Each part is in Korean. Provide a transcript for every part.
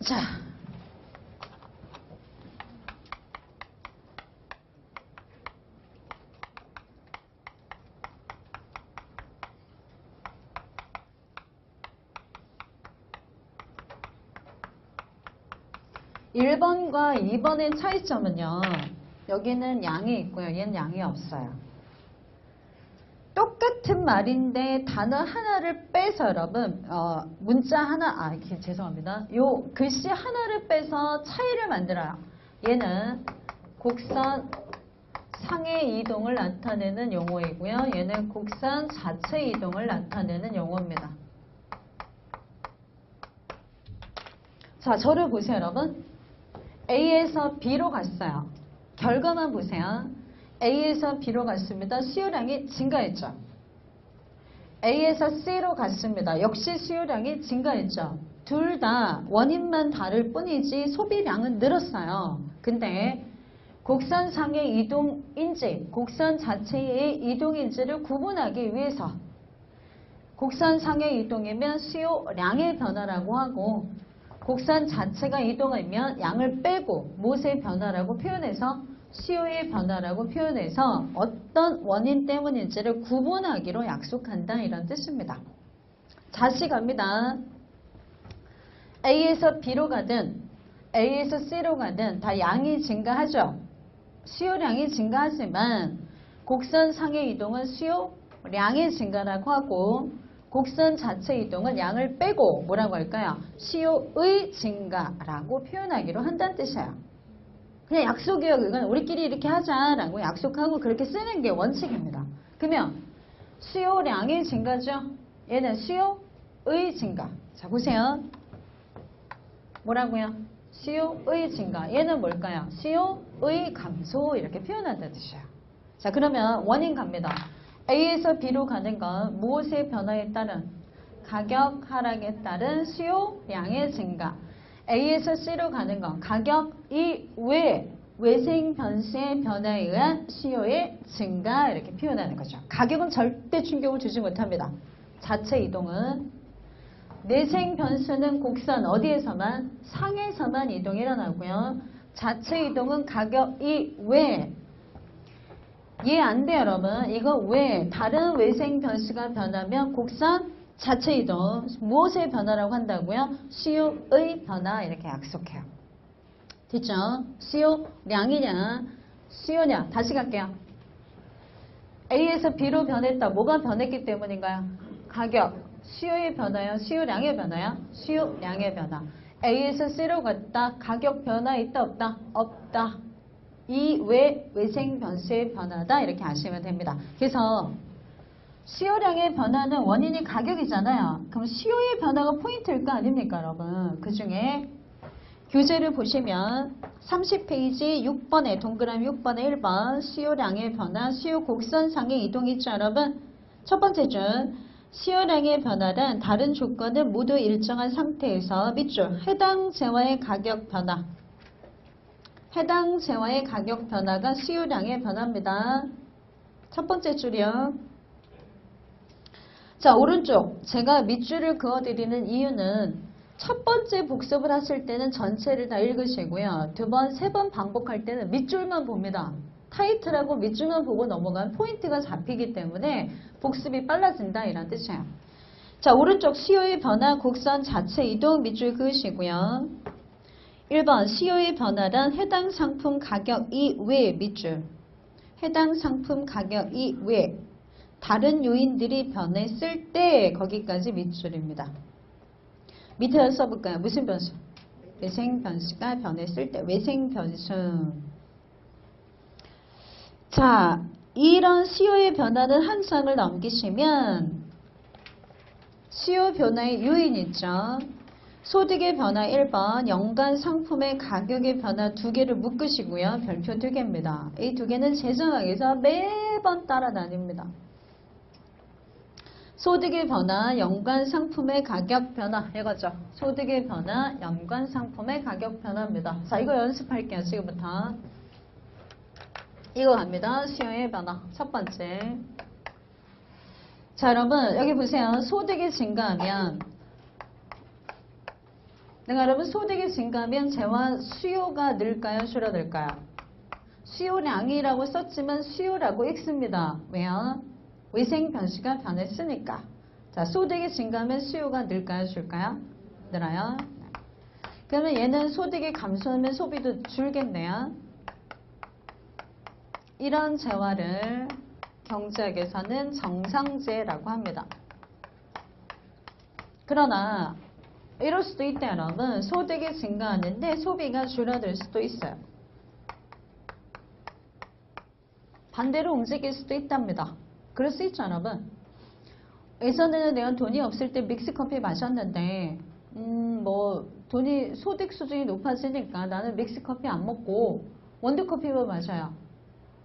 자, (1번과) (2번의) 차이점은요. 여기는 양이 있고요. 얘는 양이 없어요. 똑같은 말인데 단어 하나를 빼서 여러분 문자 하나 죄송합니다. 요 글씨 하나를 빼서 차이를 만들어요. 얘는 곡선 상의 이동을 나타내는 용어이고요. 얘는 곡선 자체 이동을 나타내는 용어입니다. 자, 저를 보세요, 여러분. A에서 B로 갔어요. 결과만 보세요. A에서 B로 갔습니다. 수요량이 증가했죠. A에서 C로 갔습니다. 역시 수요량이 증가했죠. 둘 다 원인만 다를 뿐이지 소비량은 늘었어요. 근데 곡선상의 이동인지, 곡선 자체의 이동인지를 구분하기 위해서 곡선상의 이동이면 수요량의 변화라고 하고 곡선 자체가 이동하면 양을 빼고 못의 변화라고 표현해서 수요의 변화라고 표현해서 어떤 원인 때문인지를 구분하기로 약속한다 이런 뜻입니다. 다시 갑니다. A에서 B로 가든 A에서 C로 가든 다 양이 증가하죠. 수요량이 증가하지만 곡선상의 이동은 수요량의 증가라고 하고 곡선 자체 이동은 양을 빼고 뭐라고 할까요? 수요의 증가라고 표현하기로 한다는 뜻이에요. 그냥 약속이에요. 이건 우리끼리 이렇게 하자라고 약속하고 그렇게 쓰는 게 원칙입니다. 그러면 수요량의 증가죠. 얘는 수요의 증가. 자, 보세요. 뭐라고요? 수요의 증가. 얘는 뭘까요? 수요의 감소 이렇게 표현한다는 뜻이에요. 자, 그러면 원인 갑니다. A에서 B로 가는 건 무엇의 변화에 따른 가격 하락에 따른 수요량의 증가. A에서 C로 가는 건 가격 이외 외생 변수의 변화에 의한 수요의 증가 이렇게 표현하는 거죠. 가격은 절대 충격을 주지 못합니다. 자체 이동은 내생 변수는 곡선 어디에서만 상에서만 이동이 일어나고요. 자체 이동은 가격 이외 이해 안 돼요, 여러분. 이거 왜 다른 외생 변수가 변하면 곡선 자체 이동 무엇의 변화라고 한다고요? 수요의 변화 이렇게 약속해요. 됐죠? 수요량이냐 수요냐 다시 갈게요. A에서 B로 변했다. 뭐가 변했기 때문인가요? 가격. 수요의 변화요? 수요량의 변화요? 수요량의 변화. A에서 C로 갔다. 가격 변화 있다 없다? 없다. 이 외생 변수의 변화다 이렇게 아시면 됩니다. 그래서 수요량의 변화는 원인이 가격이잖아요. 그럼 수요의 변화가 포인트일 거 아닙니까, 여러분? 그 중에 교재를 보시면 30페이지 6번에 동그라미 6번에 1번 수요량의 변화, 수요 곡선상의 이동이 있죠, 여러분? 첫 번째 줄 수요량의 변화는 다른 조건은 모두 일정한 상태에서 밑줄 해당 재화의 가격 변화 해당 재화의 가격 변화가 수요량의 변화입니다. 첫 번째 줄이요. 자, 오른쪽 제가 밑줄을 그어드리는 이유는 첫 번째 복습을 하실 때는 전체를 다 읽으시고요. 두 번, 세 번 반복할 때는 밑줄만 봅니다. 타이틀하고 밑줄만 보고 넘어가면 포인트가 잡히기 때문에 복습이 빨라진다 이런 뜻이에요. 자, 오른쪽 수요의 변화 곡선 자체 이동 밑줄 그으시고요. 1번 수요의 변화란 해당 상품 가격 이외 밑줄 해당 상품 가격 이외 다른 요인들이 변했을 때 거기까지 밑줄입니다. 밑에 써볼까요? 무슨 변수? 외생 변수가 변했을 때 외생 변수. 자, 이런 수요의 변화는 한 장을 넘기시면 수요 변화의 요인 있죠. 소득의 변화 1번, 연간 상품의 가격의 변화 2개를 묶으시고요. 별표 2개입니다. 이 2개는 재정학에서 매번 따라다닙니다. 소득의 변화, 연간 상품의 가격 변화 이거죠. 소득의 변화, 연간 상품의 가격 변화입니다. 자, 이거 연습할게요. 지금부터. 이거 갑니다. 수요의 변화. 첫 번째. 자, 여러분 여기 보세요. 소득이 증가하면 내가 여러분 소득이 증가하면 재화 수요가 늘까요? 줄어들까요? 수요량이라고 썼지만 수요라고 읽습니다. 왜요? 위생 변수가 변했으니까. 자, 소득이 증가하면 수요가 늘까요? 줄까요? 늘어요. 그러면 얘는 소득이 감소하면 소비도 줄겠네요. 이런 재화를 경제학에서는 정상재라고 합니다. 그러나 이럴 수도 있다 여러분. 소득이 증가하는데 소비가 줄어들 수도 있어요. 반대로 움직일 수도 있답니다. 그럴 수 있죠 여러분. 예전에는 내가 돈이 없을 때 믹스커피 마셨는데 뭐 돈이 소득 수준이 높아지니까 나는 믹스커피 안 먹고 원두커피만 마셔요.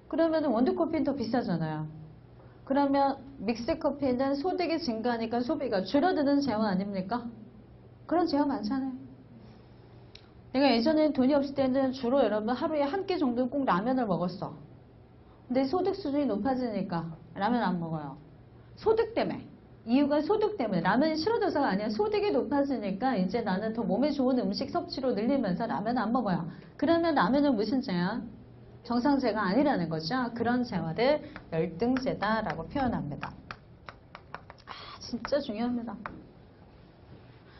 그러면 원두커피는 더 비싸잖아요. 그러면 믹스커피는 소득이 증가하니까 소비가 줄어드는 재화 아닙니까? 그런 재화 많잖아요. 내가 예전에 돈이 없을 때는 주로 여러분 하루에 한 끼 정도는 꼭 라면을 먹었어. 근데 소득 수준이 높아지니까 라면 안 먹어요. 소득 때문에. 이유가 소득 때문에. 라면이 싫어져서가 아니라 소득이 높아지니까 이제 나는 더 몸에 좋은 음식 섭취로 늘리면서 라면 안 먹어요. 그러면 라면은 무슨 재화? 정상재가 아니라는 거죠. 그런 재화를 열등재다라고 표현합니다. 진짜 중요합니다.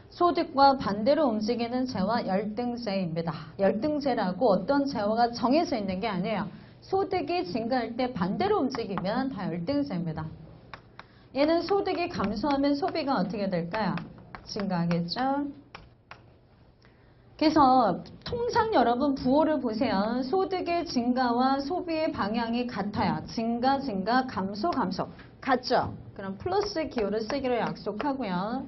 소득과 반대로 움직이는 재화 열등재입니다. 열등재라고 어떤 재화가 정해져 있는 게 아니에요. 소득이 증가할 때 반대로 움직이면 다 열등재입니다. 얘는 소득이 감소하면 소비가 어떻게 될까요? 증가하겠죠. 그래서 통상 여러분 부호를 보세요. 소득의 증가와 소비의 방향이 같아요. 증가, 감소, 같죠? 그럼 플러스 기호를 쓰기로 약속하고요.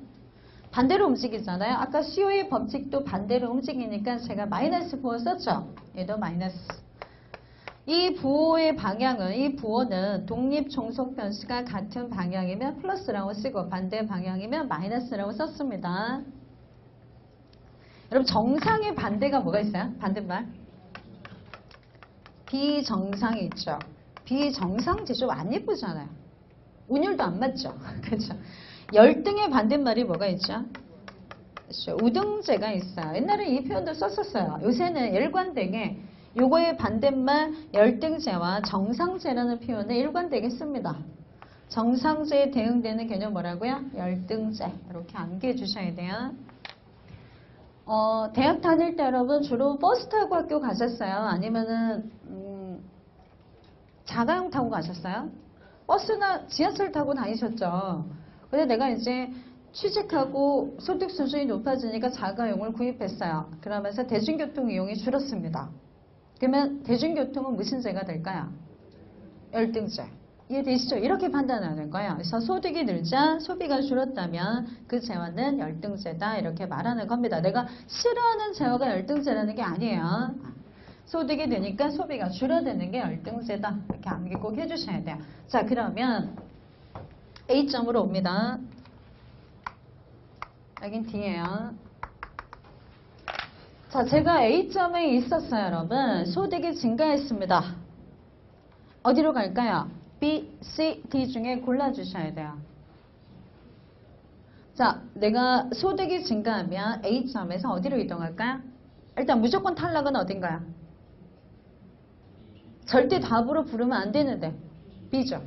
반대로 움직이잖아요. 아까 수요의 법칙도 반대로 움직이니까 제가 마이너스 부호 썼죠? 얘도 마이너스. 이 부호의 방향은, 이 부호는 독립 종속 변수가 같은 방향이면 플러스라고 쓰고 반대 방향이면 마이너스라고 썼습니다. 여러분 정상의 반대가 뭐가 있어요? 반대말? 비정상이 있죠. 비정상지 좀 안 예쁘잖아요. 운율도 안 맞죠. 그렇죠. 열등의 반대말이 뭐가 있죠? 그렇죠. 우등제가 있어요. 옛날에 이 표현도 썼었어요. 요새는 일관되게 요거의 반대말 열등제와 정상제라는 표현을 일관되게 씁니다. 정상제에 대응되는 개념 뭐라고요? 열등제. 이렇게 암기해 주셔야 돼요. 대학 다닐 때 여러분 주로 버스 타고 학교 가셨어요? 아니면은 자가용 타고 가셨어요? 버스나 지하철 타고 다니셨죠? 근데 내가 이제 취직하고 소득 수준이 높아지니까 자가용을 구입했어요. 그러면서 대중교통 이용이 줄었습니다. 그러면 대중교통은 무슨 재가 될까요? 열등제. 이해되시죠? 이렇게 판단하는 거예요. 그래서 소득이 늘자 소비가 줄었다면 그 재화는 열등제다 이렇게 말하는 겁니다. 내가 싫어하는 재화가 열등제라는 게 아니에요. 소득이 되니까 소비가 줄어드는 게 열등제다. 이렇게 암기 꼭 해주셔야 돼요. 자, 그러면 A점으로 옵니다. 여긴 D예요. 자, 제가 A점에 있었어요, 여러분. 소득이 증가했습니다. 어디로 갈까요? B, C, D 중에 골라주셔야 돼요. 자, 내가 소득이 증가하면 A점에서 어디로 이동할까요? 일단 무조건 탈락은 어딘가요? 절대 답으로 부르면 안 되는데 B죠.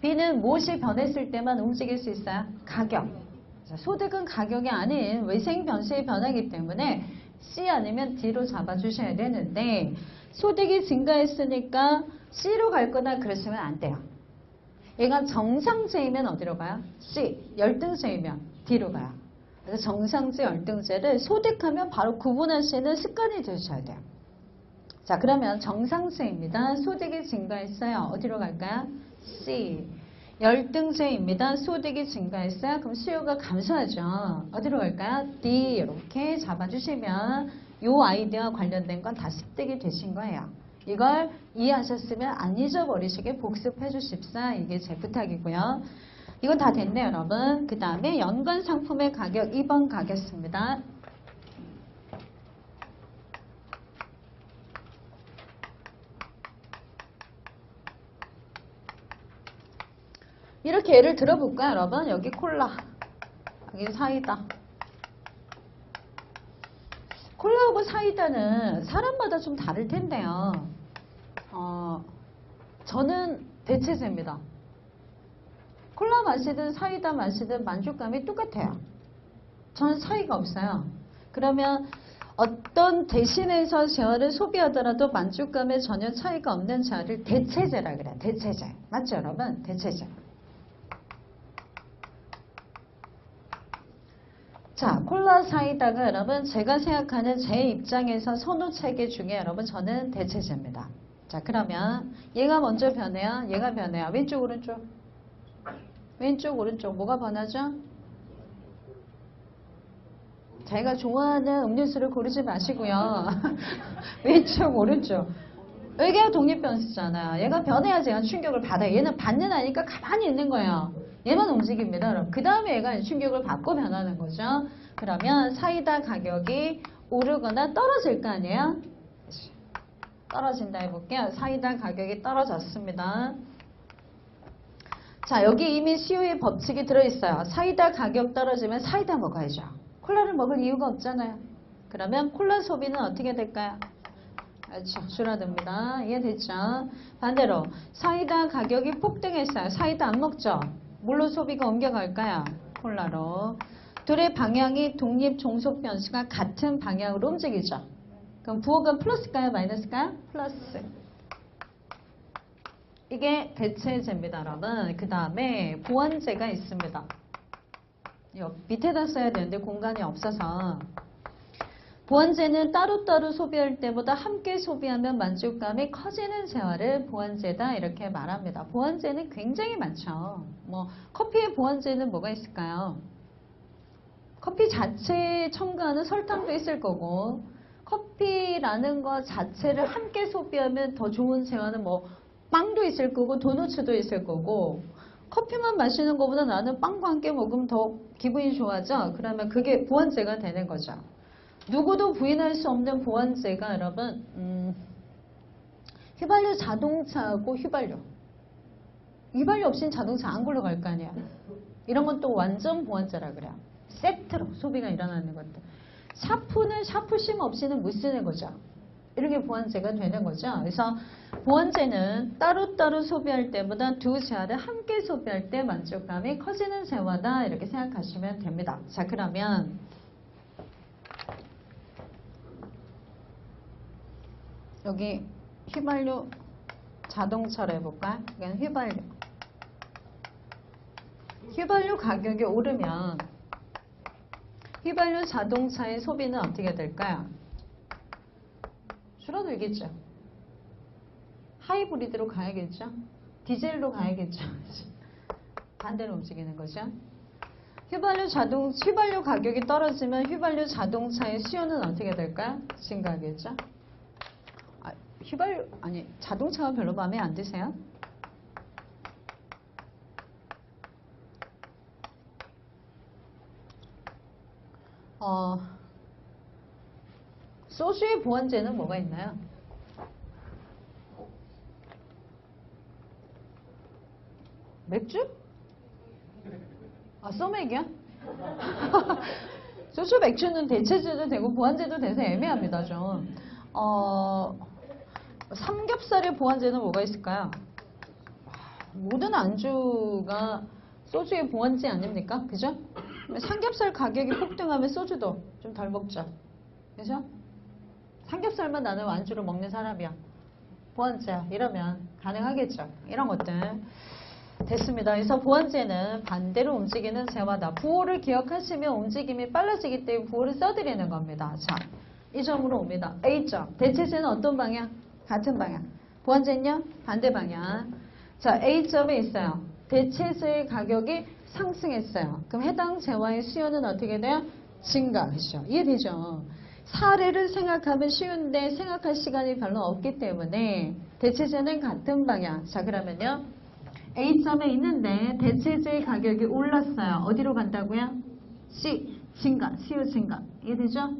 B는 무엇이 변했을 때만 움직일 수 있어요? 가격. 소득은 가격이 아닌 외생 변수의 변화이기 때문에 C 아니면 D로 잡아주셔야 되는데 소득이 증가했으니까 C로 갈 거나 그러시면 안 돼요. 얘가 정상제이면 어디로 가요? C. 열등제이면 D로 가요. 그래서 정상제, 열등제를 소득하면 바로 구분하시는 습관이 되셔야 돼요. 자, 그러면 정상제입니다. 소득이 증가했어요. 어디로 갈까요? C. 열등제입니다. 소득이 증가했어요. 그럼 수요가 감소하죠. 어디로 갈까요? D. 이렇게 잡아주시면 이 아이디어와 관련된 건 다 습득이 되신 거예요. 이걸 이해하셨으면 안 잊어버리시게 복습해 주십사. 이게 제 부탁이고요. 이건 다 됐네요, 여러분. 그 다음에 연관 상품의 가격 2번 가겠습니다. 이렇게 예를 들어볼까요, 여러분? 여기 콜라, 여기 사이다. 콜라하고 사이다는 사람마다 좀 다를 텐데요. 저는 대체제입니다. 콜라 마시든 사이다 마시든 만족감이 똑같아요. 저는 차이가 없어요. 그러면 어떤 대신해서 재화를 소비하더라도 만족감에 전혀 차이가 없는 재화를 대체제라 그래요. 대체제. 맞죠, 여러분? 대체제. 자, 콜라 사이다가 여러분 제가 생각하는 제 입장에서 선호 체계 중에 여러분 저는 대체제입니다. 자, 그러면 얘가 먼저 변해요. 얘가 변해요. 왼쪽 오른쪽. 왼쪽 오른쪽 뭐가 변하죠? 자기가 좋아하는 음료수를 고르지 마시고요. 왼쪽 오른쪽. 얘가 독립변수잖아요. 얘가 변해야 제가 충격을 받아요. 얘는 받는 아니까 가만히 있는 거예요. 얘만 움직입니다. 그럼 그 다음에 얘가 충격을 받고 변하는 거죠. 그러면 사이다 가격이 오르거나 떨어질 거 아니에요? 떨어진다 해볼게요. 사이다 가격이 떨어졌습니다. 자, 여기 이미 CO의 법칙이 들어있어요. 사이다 가격 떨어지면 사이다 먹어야죠. 콜라를 먹을 이유가 없잖아요. 그러면 콜라 소비는 어떻게 될까요? 그렇죠. 줄어듭니다. 이해됐죠? 반대로 사이다 가격이 폭등했어요. 사이다 안 먹죠? 뭘로 소비가 옮겨갈까요? 콜라로. 둘의 방향이 독립 종속 변수가 같은 방향으로 움직이죠. 그럼 부호가 플러스일까요? 마이너스일까요? 플러스. 이게 대체제입니다, 여러분. 그 다음에 보완제가 있습니다. 밑에다 써야 되는데 공간이 없어서. 보완제는 따로따로 소비할 때보다 함께 소비하면 만족감이 커지는 재화를 보완제다 이렇게 말합니다. 보완제는 굉장히 많죠. 뭐 커피의 보완제는 뭐가 있을까요? 커피 자체에 첨가하는 설탕도 있을 거고 커피라는 것 자체를 함께 소비하면 더 좋은 재화는 뭐 빵도 있을 거고 도너츠도 있을 거고 커피만 마시는 것보다 나는 빵과 함께 먹으면 더 기분이 좋아져. 그러면 그게 보완제가 되는 거죠. 누구도 부인할 수 없는 보완제가 여러분 휘발유 자동차하고 휘발유 없이는 자동차 안 굴러갈 거 아니야. 이런 건 또 완전 보완제라 그래요. 세트로 소비가 일어나는 것들. 샤프는 샤프심 없이는 못 쓰는 거죠. 이런 게 보완제가 되는 거죠. 그래서 보완제는 따로따로 소비할 때보다 두 재화를 함께 소비할 때 만족감이 커지는 재화다 이렇게 생각하시면 됩니다. 자, 그러면 여기 휘발유 자동차로 해볼까? 이건 휘발유 가격이 오르면 휘발유 자동차의 소비는 어떻게 될까요? 줄어들겠죠. 하이브리드로 가야겠죠. 디젤로 가야겠죠. 반대로 움직이는 거죠. 휘발유 가격이 떨어지면 휘발유 자동차의 수요는 어떻게 될까요? 증가하겠죠. 자동차가 별로 마음에 안 드세요? 소주의 보완제는 뭐가 있나요? 맥주? 소맥이야? 소주 맥주는 대체제도 되고 보완제도 돼서 애매합니다 좀. 삼겹살의 보완제는 뭐가 있을까요? 모든 안주가 소주의 보완제 아닙니까? 그죠? 삼겹살 가격이 폭등하면 소주도 좀 덜 먹죠. 그죠? 삼겹살만 나는 안주로 먹는 사람이야. 보완제야. 이러면 가능하겠죠. 이런 것들. 됐습니다. 그래서 보완제는 반대로 움직이는 재화다. 부호를 기억하시면 움직임이 빨라지기 때문에 부호를 써드리는 겁니다. 자, 이 점으로 옵니다. A점. 대체제는 어떤 방향? 같은 방향. 보완제는요? 반대 방향. 자, A점에 있어요. 대체제의 가격이 상승했어요. 그럼 해당 재화의 수요는 어떻게 돼요? 증가하죠. 이해되죠? 사례를 생각하면 쉬운데 생각할 시간이 별로 없기 때문에 대체제는 같은 방향. 자, 그러면요. A점에 있는데 대체제의 가격이 올랐어요. 어디로 간다고요? C. 증가. 수요 증가. 이해되죠?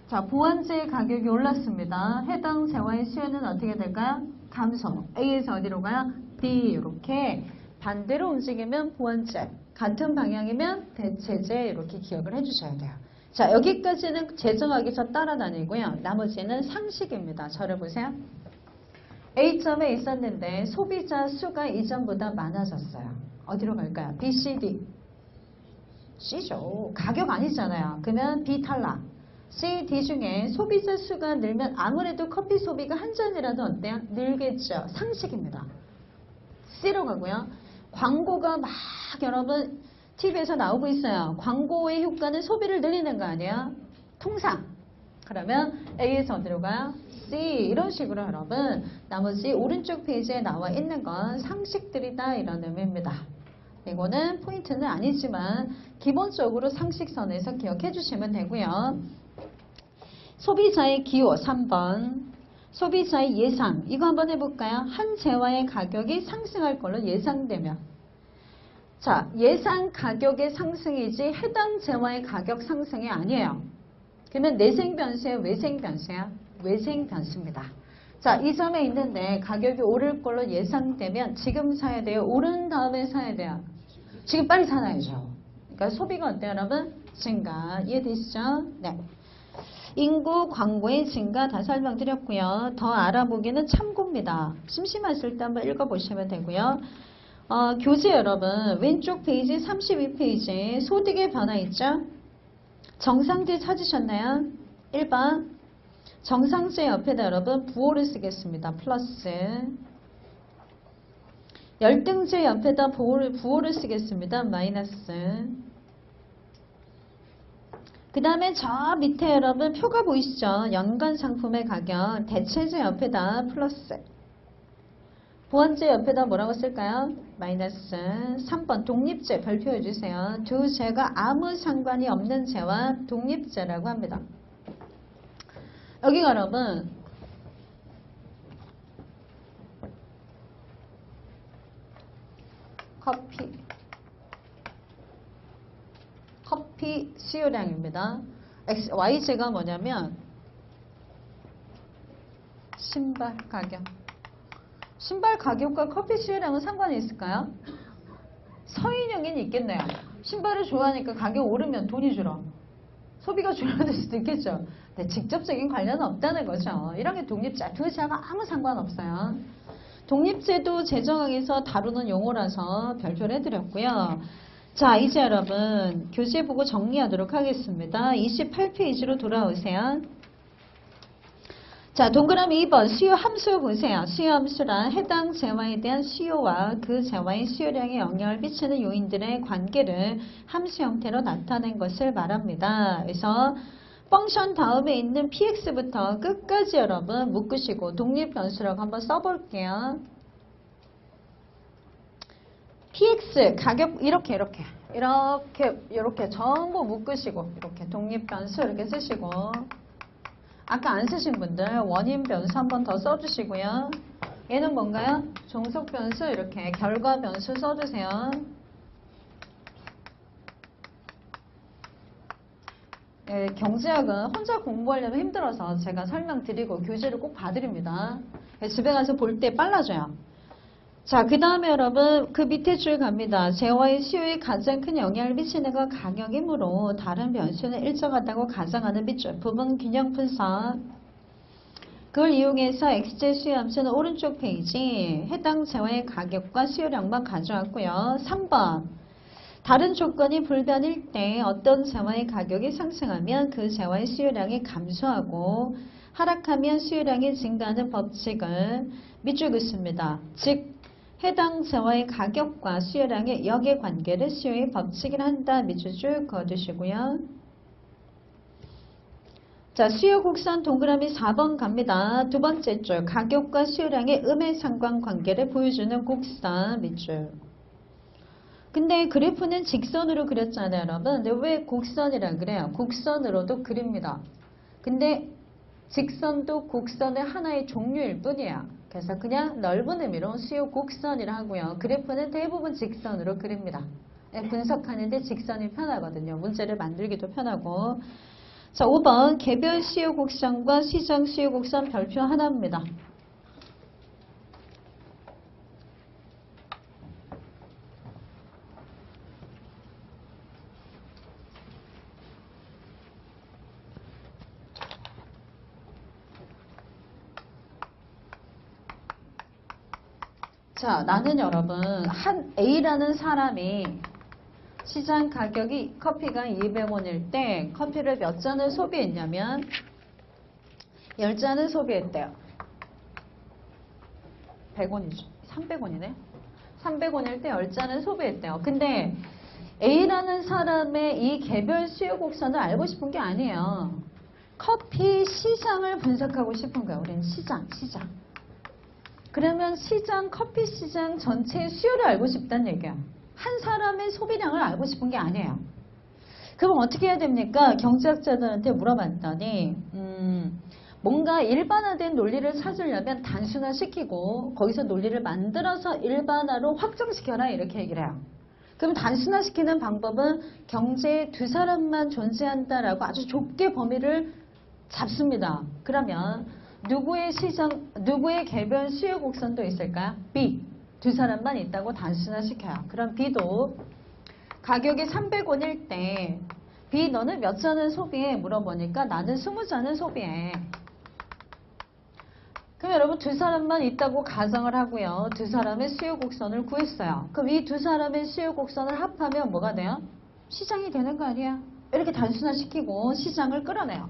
자, 보완제의 가격이 올랐습니다. 해당 재화의 수요는 어떻게 될까요? 감소. A에서 어디로 가요? D. 이렇게 반대로 움직이면 보완제. 같은 방향이면 대체제 이렇게 기억을 해주셔야 돼요. 자, 여기까지는 재정학에서 따라다니고요. 나머지는 상식입니다. 저를 보세요. A점에 있었는데 소비자 수가 이전보다 많아졌어요. 어디로 갈까요? B, C, D. C죠. 가격 아니잖아요. 그러면 B 탈락. C, D 중에 소비자 수가 늘면 아무래도 커피 소비가 한 잔이라도 어때요? 늘겠죠. 상식입니다. C로 가고요. 광고가 막 여러분 TV에서 나오고 있어요. 광고의 효과는 소비를 늘리는 거 아니에요? 통상. 그러면 A에서 어디로 가요? C. 이런 식으로 여러분 나머지 오른쪽 페이지에 나와 있는 건 상식들이다 이런 의미입니다. 이거는 포인트는 아니지만 기본적으로 상식선에서 기억해 주시면 되고요. 소비자의 기호 3번. 소비자의 예상. 이거 한번 해볼까요? 한 재화의 가격이 상승할 걸로 예상되면. 자, 예상 가격의 상승이지 해당 재화의 가격 상승이 아니에요. 그러면 내생 변수예요? 외생 변수예요? 외생 변수입니다. 자, 이 점에 있는데 가격이 오를 걸로 예상되면 지금 사야 돼요? 오른 다음에 사야 돼요? 지금 빨리 사놔야죠. 그러니까 소비가 어때요, 여러분? 증가. 이해되시죠? 네. 인구, 광고의 증가 다 설명드렸고요. 더 알아보기는 참고입니다. 심심하실 때 한번 읽어보시면 되고요. 교재 여러분 왼쪽 페이지 32페이지 소득의 변화 있죠? 정상제 찾으셨나요? 1번 정상제 옆에다 여러분 부호를 쓰겠습니다. 플러스 열등제 옆에다 부호를 쓰겠습니다. 마이너스 그 다음에 저 밑에 여러분 표가 보이시죠? 연간 상품의 가격 대체제 옆에다 플러스 보완제 옆에다 뭐라고 쓸까요? 마이너스 3번 독립제 별표해 주세요. 두 제가 아무 상관이 없는 제와 독립제라고 합니다. 여기가 여러분 커피 수요량입니다. YJ가 뭐냐면 신발 가격. 신발 가격과 커피 수요량은 상관이 있을까요? 서인형인 있겠네요. 신발을 좋아하니까 가격 오르면 돈이 줄어. 소비가 줄어들 수도 있겠죠. 근데 직접적인 관련은 없다는 거죠. 이런 게 독립제. 두 제가 아무 상관없어요. 독립제도 재정학에서 다루는 용어라서 별표를 해드렸고요. 자, 이제 여러분 교재 보고 정리하도록 하겠습니다. 28페이지로 돌아오세요. 자, 동그라미 2번 수요 함수 보세요. 수요 함수란 해당 재화에 대한 수요와 그 재화의 수요량에 영향을 미치는 요인들의 관계를 함수 형태로 나타낸 것을 말합니다. 그래서 펑션 다음에 있는 px부터 끝까지 여러분 묶으시고 독립변수라고 한번 써볼게요. px 가격 이렇게 전부 묶으시고 이렇게 독립변수 이렇게 쓰시고 아까 안 쓰신 분들 원인 변수 한 번 더 써주시고요. 얘는 뭔가요? 종속 변수 이렇게 결과 변수 써주세요. 네, 경제학은 혼자 공부하려면 힘들어서 제가 설명드리고 교재를 꼭 봐드립니다. 집에 가서 볼 때 빨라져요. 자, 그 다음에 여러분 그 밑에 줄 갑니다. 재화의 수요에 가장 큰 영향을 미치는 건 가격이므로 다른 변수는 일정하다고 가정하는 밑줄 부분 균형 분석. 그걸 이용해서 X제 수요 함수는 오른쪽 페이지 해당 재화의 가격과 수요량만 가져왔고요. 3번 다른 조건이 불변일 때 어떤 재화의 가격이 상승하면 그 재화의 수요량이 감소하고 하락하면 수요량이 증가하는 법칙을 밑줄 긋습니다. 즉 해당 재화의 가격과 수요량의 역의 관계를 수요의 법칙이라 한다. 밑줄 쭉 그어두시고요. 자, 수요 곡선 동그라미 4번 갑니다. 두 번째 줄 가격과 수요량의 음의 상관관계를 보여주는 곡선 밑줄. 근데 그래프는 직선으로 그렸잖아요, 여러분. 근데 왜 곡선이라 그래요? 곡선으로도 그립니다. 근데 직선도 곡선의 하나의 종류일 뿐이에요. 그래서 그냥 넓은 의미로 수요 곡선이라 하고요. 그래프는 대부분 직선으로 그립니다. 분석하는데 직선이 편하거든요. 문제를 만들기도 편하고. 자, 5번 개별 수요 곡선과 시정 수요 곡선 별표 하나입니다. 자, 나는 여러분 한 A라는 사람이 시장 가격이 커피가 200원일 때 커피를 몇 잔을 소비했냐면 10잔을 소비했대요. 100원이죠. 300원이네. 300원일 때 10잔을 소비했대요. 근데 A라는 사람의 이 개별 수요 곡선을 알고 싶은 게 아니에요. 커피 시장을 분석하고 싶은 거예요. 우리는 시장. 그러면 커피 시장 전체의 수요를 알고 싶다는 얘기야. 한 사람의 소비량을 알고 싶은 게 아니에요. 그럼 어떻게 해야 됩니까? 경제학자들한테 물어봤더니 뭔가 일반화된 논리를 찾으려면 단순화시키고 거기서 논리를 만들어서 일반화로 확정시켜라 이렇게 얘기를 해요. 그럼 단순화시키는 방법은 경제에 두 사람만 존재한다라고 아주 좁게 범위를 잡습니다. 그러면 누구의 개별 수요 곡선도 있을까요? B. 두 사람만 있다고 단순화시켜요. 그럼 B도 가격이 300원일 때 B 너는 몇 잔을 소비해? 물어보니까 나는 20잔을 소비해. 그럼 여러분 두 사람만 있다고 가정을 하고요. 두 사람의 수요 곡선을 구했어요. 그럼 이 두 사람의 수요 곡선을 합하면 뭐가 돼요? 시장이 되는 거 아니야? 이렇게 단순화시키고 시장을 끌어내요.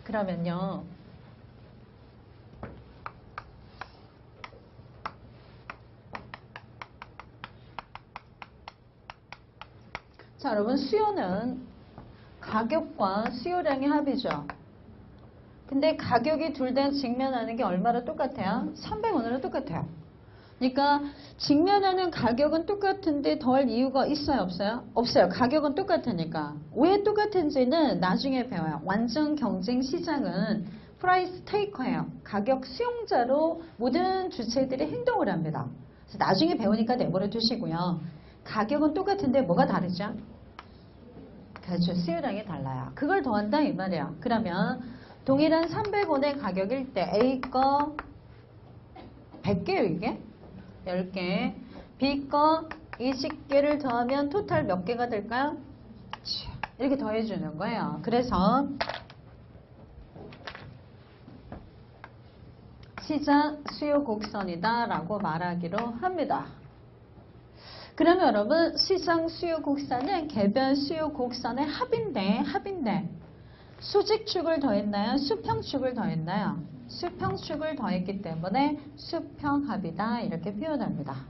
그러면요. 자, 여러분 수요는 가격과 수요량의 합이죠. 근데 가격이 둘 다 직면하는 게 얼마로 똑같아요? 300원으로 똑같아요. 그러니까 직면하는 가격은 똑같은데 더할 이유가 있어요? 없어요? 없어요. 가격은 똑같으니까. 왜 똑같은지는 나중에 배워요. 완전 경쟁 시장은 프라이스 테이커예요. 가격 수용자로 모든 주체들이 행동을 합니다. 그래서 나중에 배우니까 내버려 두시고요. 가격은 똑같은데 뭐가 다르죠? 그렇죠. 수요량이 달라요. 그걸 더한다 이 말이에요. 그러면 동일한 300원의 가격일 때 A 거 100개요 이게? 10개. B 거 20개를 더하면 토탈 몇 개가 될까요? 이렇게 더해주는 거예요. 그래서 시장 수요 곡선이다 라고 말하기로 합니다. 그러면 여러분 시장 수요 곡선은 개별 수요 곡선의 합인데 수직축을 더했나요? 수평축을 더했나요? 수평축을 더했기 때문에 수평합이다 이렇게 표현합니다.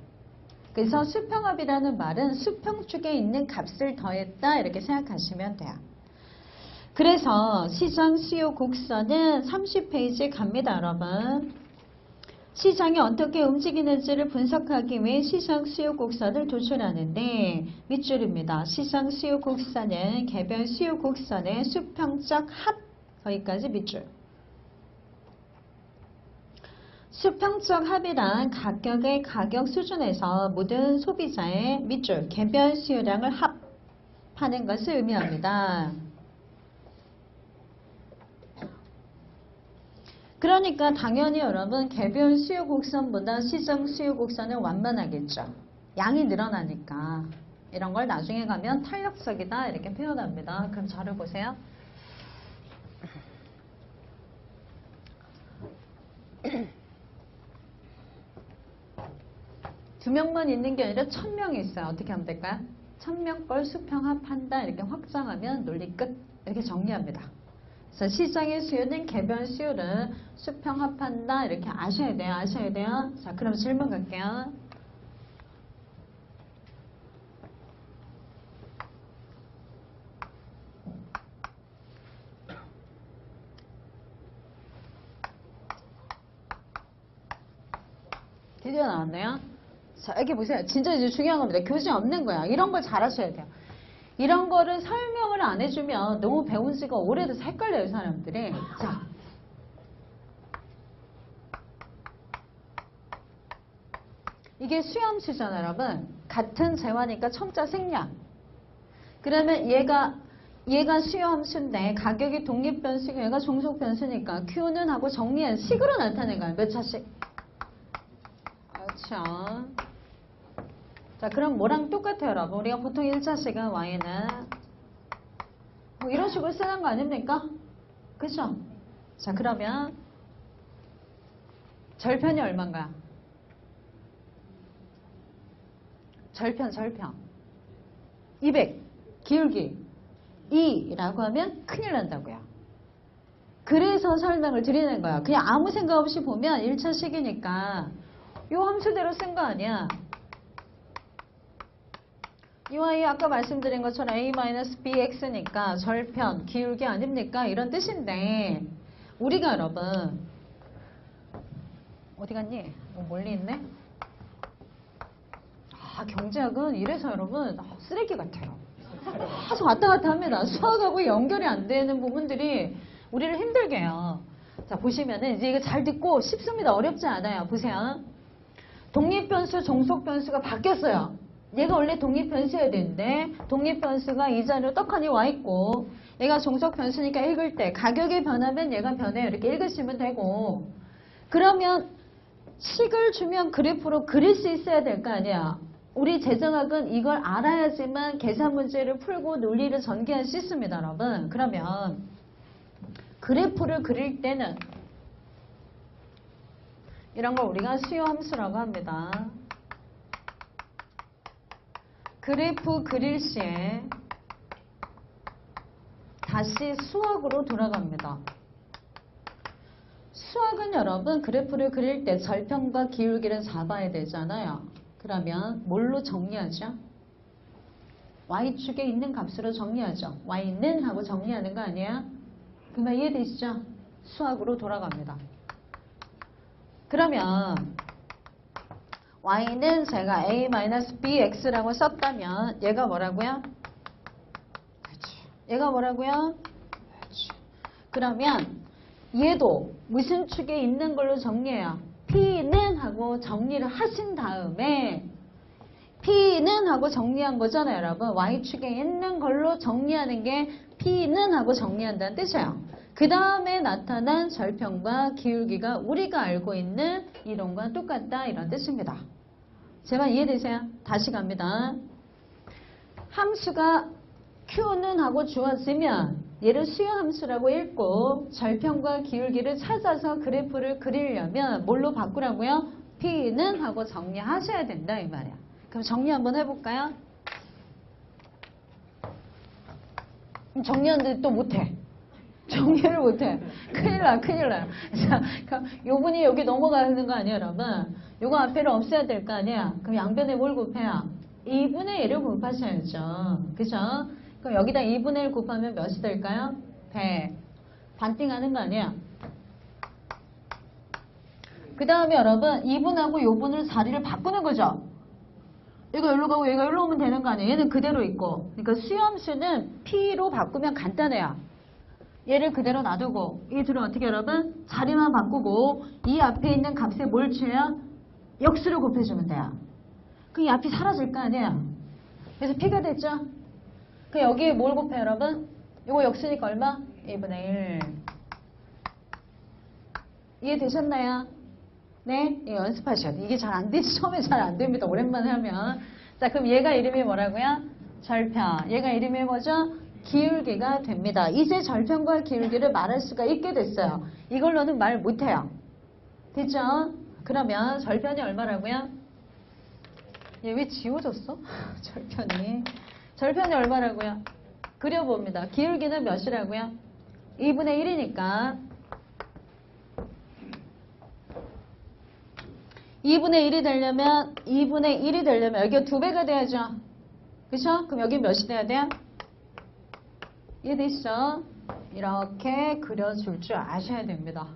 그래서 수평합이라는 말은 수평축에 있는 값을 더했다 이렇게 생각하시면 돼요. 그래서 시장 수요 곡선은 30페이지에 갑니다 여러분. 시장이 어떻게 움직이는지를 분석하기 위해 시장 수요 곡선을 도출하는데 밑줄입니다. 시장 수요 곡선은 개별 수요 곡선의 수평적 합 거기까지 밑줄. 수평적 합이란 가격의 가격 수준에서 모든 소비자의 밑줄 개별 수요량을 합하는 것을 의미합니다. 그러니까 당연히 여러분 개별 수요 곡선보다 시장 수요 곡선은 완만하겠죠. 양이 늘어나니까. 이런 걸 나중에 가면 탄력적이다 이렇게 표현합니다. 그럼 저를 보세요. 두 명만 있는 게 아니라 1000명이 있어요. 어떻게 하면 될까요? 1000명 걸 수평합한다 이렇게 확장하면 논리 끝 이렇게 정리합니다. 그래서 시장의 수요는 개별 수요를 수평합한다 이렇게 아셔야 돼요. 자, 그럼 질문 갈게요. 드디어 나왔네요. 자, 여기 보세요. 진짜 이제 중요한 겁니다. 교재 없는 거야. 이런 걸 잘 하셔야 돼요. 이런 거를 설명을 안 해주면 너무 배운 지가 오래돼서 헷갈려요, 사람들이. 자. 이게 수렴수잖아요, 여러분. 같은 재화니까 첨자 생략. 그러면 얘가 수요함수인데 가격이 독립변수고 얘가 종속변수니까 Q는 하고 정리한 식으로 나타낸 거예요. 몇 차씩? 그렇죠. 자, 그럼 뭐랑 똑같아요, 여러분? 우리가 보통 1차식은 Y는 뭐 이런 식으로 쓰는 거 아닙니까? 그죠? 자, 그러면 절편이 얼마인가? 절편. 200. 기울기 2라고 하면 큰일 난다고요. 그래서 설명을 드리는 거야. 그냥 아무 생각 없이 보면 1차 식이니까 요 함수대로 쓴 거 아니야. 이와 이 아까 말씀드린 것처럼 a-bx니까 절편, 기울기 아닙니까? 이런 뜻인데 우리가 여러분 어디 갔니? 멀리 있네? 경제학은 이래서 여러분 쓰레기 같아요. 계속 왔다 갔다 합니다. 수학하고 연결이 안 되는 부분들이 우리를 힘들게 해요. 자, 보시면은 이제 이거 잘 듣고 쉽습니다. 어렵지 않아요. 보세요. 독립변수, 종속변수가 바뀌었어요. 얘가 원래 독립변수여야 되는데 독립변수가 이 자리로 떡하니 와 있고 얘가 종속변수니까 읽을 때 가격이 변하면 얘가 변해요. 이렇게 읽으시면 되고 그러면 식을 주면 그래프로 그릴 수 있어야 될 거 아니야. 우리 재정학은 이걸 알아야지만 계산 문제를 풀고 논리를 전개할 수 있습니다. 여러분. 그러면 그래프를 그릴 때는 이런 걸 우리가 수요 함수라고 합니다. 그래프 그릴 시에 다시 수학으로 돌아갑니다. 수학은 여러분 그래프를 그릴 때 절편과 기울기를 잡아야 되잖아요. 그러면 뭘로 정리하죠? y축에 있는 값으로 정리하죠. y는 하고 정리하는 거 아니에요? 그 말 이해되시죠? 수학으로 돌아갑니다. 그러면 y는 제가 a-bx라고 썼다면 얘가 뭐라고요? 그렇죠. 얘가 뭐라고요? 그렇죠. 그러면 얘도 무슨 축에 있는 걸로 정리해요? P는 하고 정리를 하신 다음에 P는 하고 정리한 거잖아요, 여러분. Y축에 있는 걸로 정리하는 게 P는 하고 정리한다는 뜻이에요. 그 다음에 나타난 절편과 기울기가 우리가 알고 있는 이론과 똑같다 이런 뜻입니다. 제 말 이해되세요? 다시 갑니다. 함수가 Q는 하고 주어지면 얘를 수요함수라고 읽고 절편과 기울기를 찾아서 그래프를 그리려면 뭘로 바꾸라고요? P는 하고 정리하셔야 된다 이 말이야. 그럼 정리 한번 해볼까요? 정리하는데 또 못해. 정리를 못해. 큰일 나요. 자, 그럼 요분이 여기 넘어가는 거 아니에요, 여러분? 요거 앞에를 없애야 될 거 아니야? 그럼 양변에 뭘 곱해요? 2분의 1을 곱하셔야죠. 그죠? 그럼 여기다 2분의 1 곱하면 몇이 될까요? 100. 반띵하는 거 아니야? 그 다음에 여러분 2분하고 요분을 자리를 바꾸는 거죠. 이거 여기로 가고 얘가 여기로 오면 되는 거 아니에요? 얘는 그대로 있고. 그러니까 수렴수는 P로 바꾸면 간단해요. 얘를 그대로 놔두고 이 둘은 어떻게 여러분? 자리만 바꾸고 이 앞에 있는 값에 뭘 쳐요? 역수를 곱해주면 돼요. 그럼 이 앞이 사라질 거 아니에요? 그래서 P가 됐죠? 그 여기에 뭘 곱해요 여러분? 이거 역수니까 얼마? 2분의 1. 이해되셨나요? 네? 이거 연습하셔야 돼요. 이게 잘 안 되지. 처음에 잘 안 됩니다. 오랜만에 하면. 자, 그럼 얘가 이름이 뭐라고요? 절편. 얘가 이름이 뭐죠? 기울기가 됩니다. 이제 절편과 기울기를 말할 수가 있게 됐어요. 이걸로는 말 못해요. 됐죠? 그러면 절편이 얼마라고요? 얘 왜 지워졌어? 절편이 얼마라고요? 그려봅니다. 기울기는 몇이라고요? 2분의 1이니까 2분의 1이 되려면 여기가 2배가 돼야죠. 그쵸? 그럼 여기 몇이 돼야 돼요? 이해되시죠? 이렇게 그려줄 줄 아셔야 됩니다.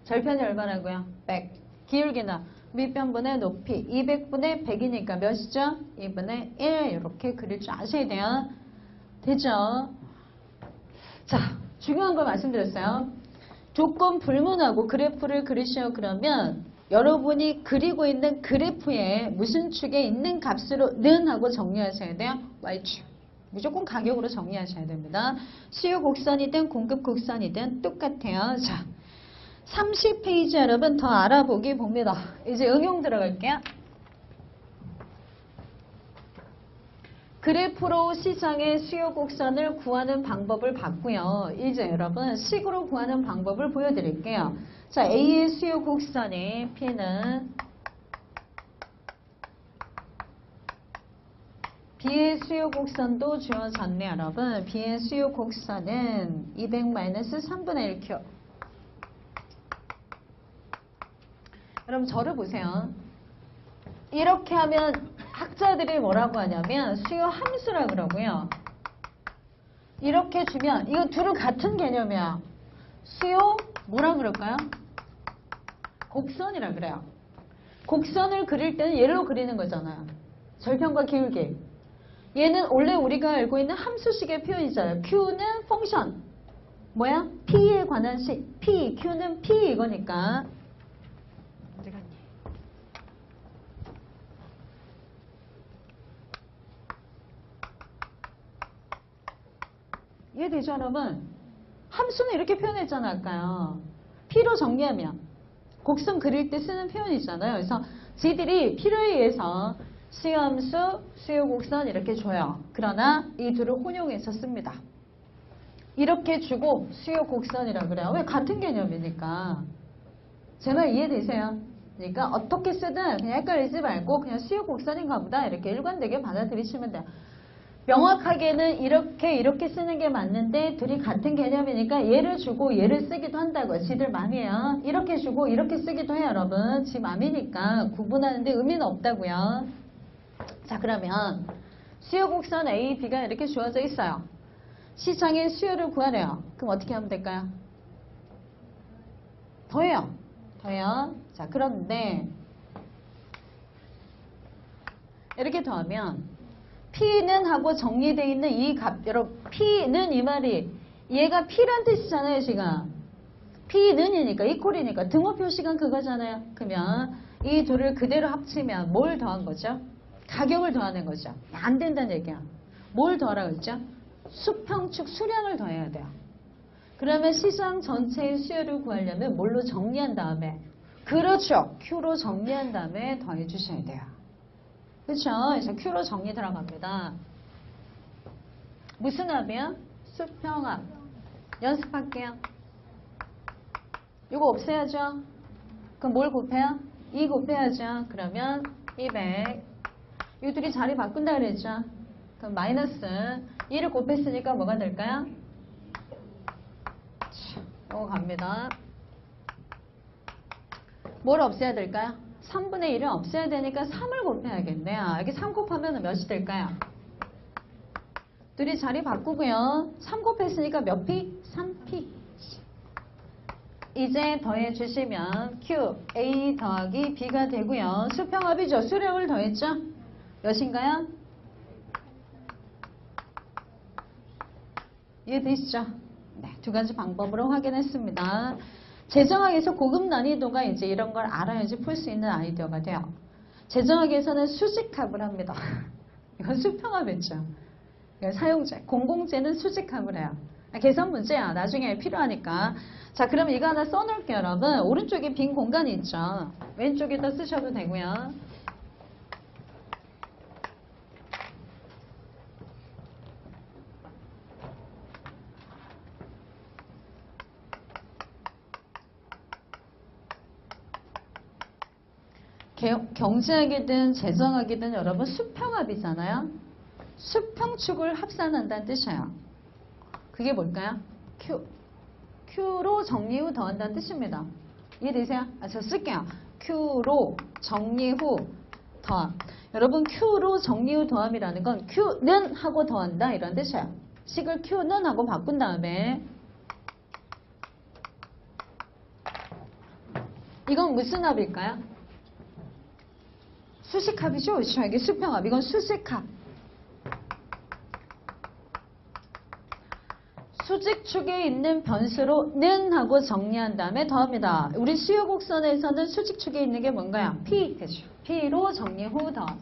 절편이 얼마라고요? 100. 기울기는 밑변분의 높이 200분의 100이니까 몇이죠? 2분의 1 이렇게 그릴 줄 아셔야 돼요. 되죠? 자, 중요한 걸 말씀드렸어요. 조건 불문하고 그래프를 그리시오 그러면 여러분이 그리고 있는 그래프에 무슨 축에 있는 값으로 는 하고 정리하셔야 돼요. Y축. 무조건 가격으로 정리하셔야 됩니다. 수요 곡선이든 공급 곡선이든 똑같아요. 자, 30페이지 여러분 더 알아보기 봅니다. 이제 응용 들어갈게요. 그래프로 시장의 수요 곡선을 구하는 방법을 봤고요. 이제 여러분 식으로 구하는 방법을 보여드릴게요. 자, A의 수요 곡선이 P는 B의 수요 곡선도 주어졌네 여러분. B의 수요 곡선은 200-3분의 1큐. 여러분 저를 보세요. 이렇게 하면 학자들이 뭐라고 하냐면 수요 함수라고 그러고요. 이렇게 주면 이거 둘은 같은 개념이야. 수요 뭐라 그럴까요? 곡선이라 그래요. 곡선을 그릴 때는 얘로 그리는 거잖아요. 절편과 기울기. 얘는 원래 우리가 알고 있는 함수식의 표현이잖아요. Q는 펑션. 뭐야? P에 관한 식. P. Q는 P 이거니까. 어디 갔니? 이해되죠, 여러분? 함수는 이렇게 표현했잖아, 아까요. P로 정리하면 곡선 그릴 때 쓰는 표현이잖아요. 그래서 지들이 P를 위해서 수요함수, 수요곡선 이렇게 줘요. 그러나 이 둘을 혼용해서 씁니다. 이렇게 주고 수요곡선이라고 그래요. 왜? 같은 개념이니까. 제 말 이해되세요? 그러니까 어떻게 쓰든 그냥 헷갈리지 말고 그냥 수요곡선인가 보다 이렇게 일관되게 받아들이시면 돼요. 명확하게는 이렇게 쓰는 게 맞는데 둘이 같은 개념이니까 얘를 주고 얘를 쓰기도 한다고요. 지들 맘이에요. 이렇게 주고 이렇게 쓰기도 해요, 여러분. 지 맘이니까 구분하는데 의미는 없다고요. 자, 그러면 수요 곡선 A, B가 이렇게 주어져 있어요. 시장의 수요를 구하래요. 그럼 어떻게 하면 될까요? 더해요. 자, 그런데 이렇게 더하면 P는 하고 정리되어 있는 이 값, 여러분 P는 이 말이 얘가 P란 뜻이잖아요, 지금. P는이니까 이퀄이니까 등호 표시가 그거잖아요. 그러면 이 둘을 그대로 합치면 뭘 더한 거죠? 가격을 더하는 거죠. 안 된다는 얘기야. 뭘 더하라고 했죠? 수평축 수량을 더해야 돼요. 그러면 시장 전체의 수요를 구하려면 뭘로 정리한 다음에 그렇죠. Q로 정리한 다음에 더해 주셔야 돼요. 그렇죠? 그래서 Q로 정리 들어갑니다. 무슨 합이야? 수평합. 연습할게요. 이거 없애야죠. 그럼 뭘 곱해요? 2 곱해야죠. 그러면 200. 이 둘이 자리 바꾼다 그랬죠. 그럼 마이너스 2를 곱했으니까 뭐가 될까요? 이거 갑니다. 뭘 없애야 될까요? 3분의 1을 없애야 되니까 3을 곱해야겠네요. 여기 3 곱하면 몇이 될까요? 둘이 자리 바꾸고요. 3 곱했으니까 몇 P? 3P. 이제 더해 주시면 Q, A 더하기 B가 되고요. 수평합이죠. 수량을 더했죠? 몇인가요? 이해되시죠? 네, 두 가지 방법으로 확인했습니다. 재정학에서 고급 난이도가 이제 이런 걸 알아야지 풀 수 있는 아이디어가 돼요. 재정학에서는 수직합을 합니다. 이건 수평합이죠. 사용제, 공공재는 수직합을 해요. 계산 문제야. 나중에 필요하니까. 자, 그럼 이거 하나 써놓을게요, 여러분. 오른쪽에 빈 공간이 있죠. 왼쪽에다 쓰셔도 되고요. 경제학이든 재정학이든 여러분 수평합이잖아요. 수평축을 합산한다는 뜻이에요. 그게 뭘까요? Q. Q로 정리 후 더한다는 뜻입니다. 이해되세요? 저 쓸게요. Q로 정리 후 더함. 여러분 Q로 정리 후 더함이라는 건 Q는 하고 더한다 이런 뜻이에요. 식을 Q는 하고 바꾼 다음에 이건 무슨 합일까요? 수식합이죠. 그렇죠? 이게 수평합. 이건 수식합. 수직축에 있는 변수로 는 하고 정리한 다음에 더합니다. 우리 수요 곡선에서는 수직축에 있는 게 뭔가요? P. 그렇죠. P로 정리 후 더함.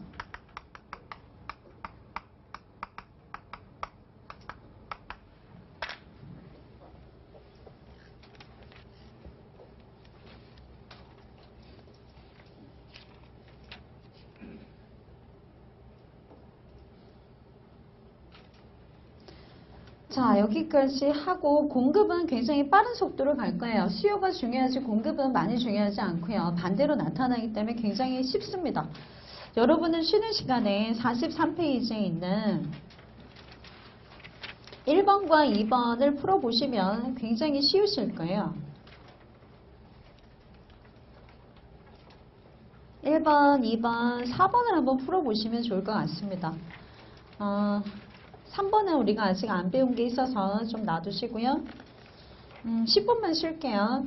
자, 여기까지 하고 공급은 굉장히 빠른 속도로 갈 거예요. 수요가 중요하지 공급은 많이 중요하지 않고요. 반대로 나타나기 때문에 굉장히 쉽습니다. 여러분은 쉬는 시간에 43페이지에 있는 1번과 2번을 풀어보시면 굉장히 쉬우실 거예요. 1번, 2번, 4번을 한번 풀어보시면 좋을 것 같습니다. 3번은 우리가 아직 안 배운 게 있어서 좀 놔두시고요. 10분만 쉴게요.